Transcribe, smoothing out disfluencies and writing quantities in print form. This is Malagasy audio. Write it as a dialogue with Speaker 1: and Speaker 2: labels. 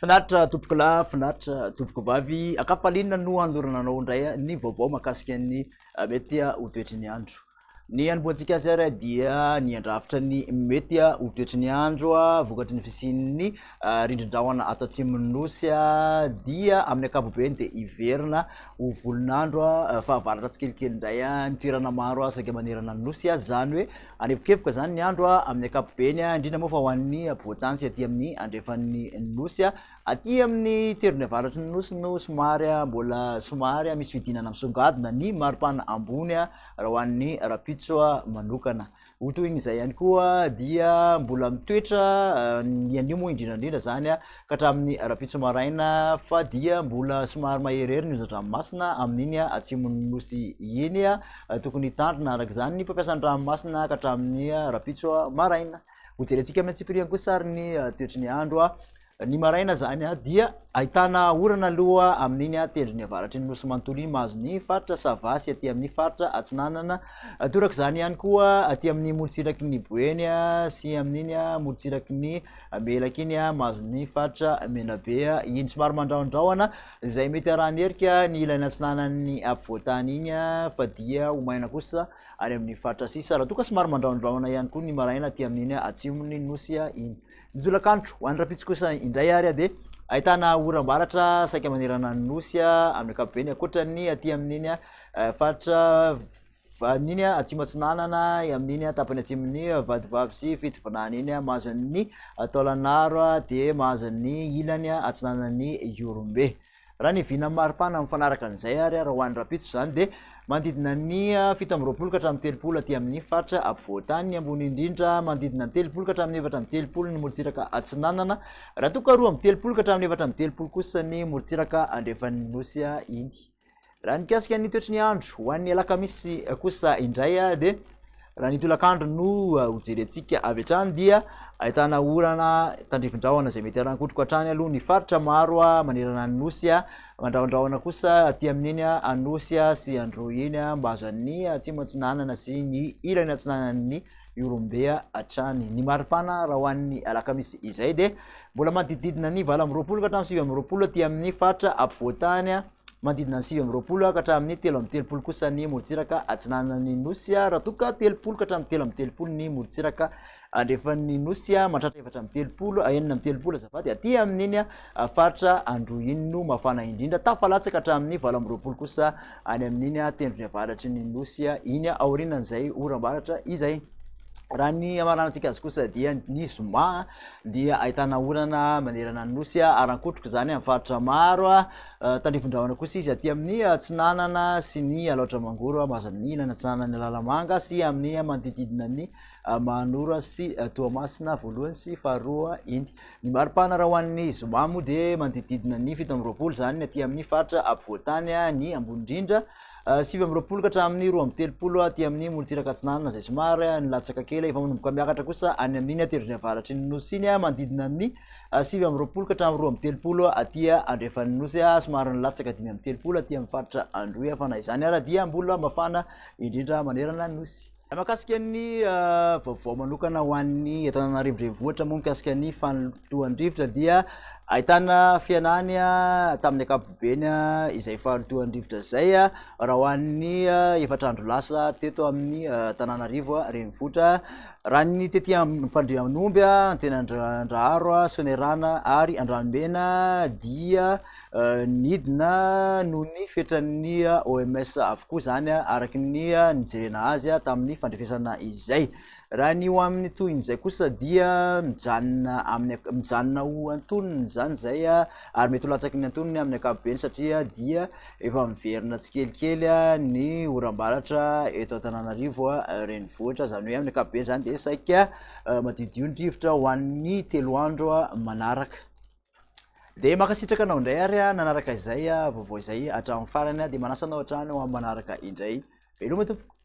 Speaker 1: Finatra tompoko lahy, finatra tompoko vavy, akafalinina no androrananao indray ny vaovao mahakasika ny mety ho toetry ny andro. Ny anomboantsika azy ary dia ny andrafitra ny mety ho toetry ny andro vokatry ny fisian'ny rindrin-drahona ato atsimon'ny nosy dia amin'ny ankapobeny dia hiverina ho volon'andro fahavaratra tsikelikely indray ny toerana maro saika manerana ny nosy zany hoe anevokevoka zany ny andro amin'ny ankapobeny indrindra moa fa ho an'ny ampovoan-tany sy aty amin'ny andrefan'ny nosy aty amin'ny toerana avaratry ny nosy no somary mbola somary misy fidinana misongadina ny maripana ambony raha ho an'ny rapitso manokana. Ho toy izay ihany koa dia mbola mitoetra ny anio moa indrindrandrindra zany ka hatramin'ny rapitso maraina fa dia mbola somary maherery ny onjan-dranomasina amin'iny atsimon'ny nosy iny tokony hitandrina araka zany ny mpampiasan'ny ranomasina ka hatramin'ny rapitso maraina. Ho jerentsika amin'ny tsipiriany kosa ary ny toetry ny andro ny maraina zany dia ahitana orana aloha amin'iny tendrony avaratry ny nosy manontolo iny mahazo ny faritra savasy aty amin'ny faritra atsinanana toraka zany ihany koa aty amin'ny molotsiraky ny boeny sy amin'iny molotsiraky ny melaky iny mahazo ny faritra menabe iny somary mandraondraona izay mety arahanerika ny ilany atsinanan'ny ampovoan-tany iny fa dia ho maina kosa any amin'ny faritra sisa raha toa ka somary mandraondraona ihany koa ny maraina aty amin'iny atsimony nosy iny. Ny tolakandro ho an'ny rapitso kosa indray ary dia ahitana oram-baratra saika manerana ny nosy amin'ny ankapobeny ankoatran'ny aty amin'iny faritra van'iny atsimo atsinanana amin'iny tapany atsimon'ny vadivavy sy fitovinany iny mahazo ny taolanaro dia mahazo ny ilany atsinanan'ny Iorombe. Raha ny vina maripana mifanaraka an'izay ary raha ho an'ny rapitso zany dia manodidina ny 7 ka hatramin'ny 30 aty amin'ny faritra ampovoan-tany ny ambony indrindra manodidina ny 30 ka hatramin'ny 7 ny molotsiraka atsinanana raha toa ka 2 ka hatramin'ny 7 kosa ny molotsiraka andrefan'ny nosy iny. Raha nikasika ny toetry ny andro ho an'ny alakamisy kosa indray dia raha ny tolakandro no ho jerentsika avy hatrany dia ahitana orana tandrivin-drahona izay mety arankotroko hatrany aloha ny faritra maro manerana ny nosy mandraondraona kosa aty amin'iny anosy sy andro iny mahazo an'ny atsimo atsinanana sy ny ilany atsinanan'ny Iorombe hatrany. Ny maripana raha ho an'ny alakamisy izay dia mbola manodididina ny 8 ka hatramin'ny 9 aty amin'ny faritra ampovoan-tany manodidina ny 9 ka hatramin'ny 13 kosa ny molotsiraka atsinanan'ny nosy raha toa ka 3 ka hatramin'ny 13 ny molotsiraka andrefan'ny nosy mantratra 4 azafady aty amin'iny faritra andro iny no mafana indrindra tafalatsaka hatramin'ny 9 kosa any amin'iny tendrony avaratry ny nosy iny aorinan'izay oram-baratra izay. Raha ny amaranantsika azy kosa dia ny zoma dia ahitana orana manerana ny nosy arankotroko zany amin'ny faritra maro tandrivin-drahona kosa izy aty amin'ny atsinanana sy ny alaotra mangoro mahazo ny ilany atsinanan'ny lalamanga sy amin'ny manodididina ny manora sy toamasina voalohany sy faharoa iny. Ny maripana raha ho an'ny zoma moa dia manodididina ny 17 zany aty amin'ny faritra ampovoan-tany ny ambony indrindra 7 ka hatramin'ny 13 aty amin'ny molotsiraka atsinanana izay somary nilatsaka kely efa manomboka miakatra kosa any amin'iny tendrony avaratry ny nosy iny manodidina ny 7 ka hatramin'ny 13 aty andrefan'ny nosy somary nilatsaka 5 aty amin'ny faritra androy fa na izany ary dia mbola mafana indrindra manerana nosy. Mahakasika ny vaovao manokana ho an'ny Antananarivo renivohitra moa mikasika ny fanotoan-drivotra dia ahitana fianany tamin'ny ankapobeny izay fanotoan-drivotra zay raha ho an'ny efatrandro lasa teto amin'ny Antananarivo renivohitra. Raha ny tety Mpandrianomby Antenandraharo Soanerana ary Andranomena dia nidina noho ny fetran'ny OMS avokoa zany araky ny nijerena azy tamin'ny fandrefesana izay. Raha ny ho amin'ny toyin'izay kosa dia mijanona ho antonony zany zay ary mety ho latsaky ny antonony amin'ny ankapobeny satria dia efa miverina tsikelikely ny oram-baratra eto Antananarivo renivohitra zany hoe amin'ny ankapobeny zany dia saika madidio ny rivotra ho an'ny 3 andro manaraka. Dia makasitraka anao indray ary nanaraka izay vaovao izay hatramin'ny farany dia manasanao hatrany ho amin'ny manaraka indray. Veloma tompoko.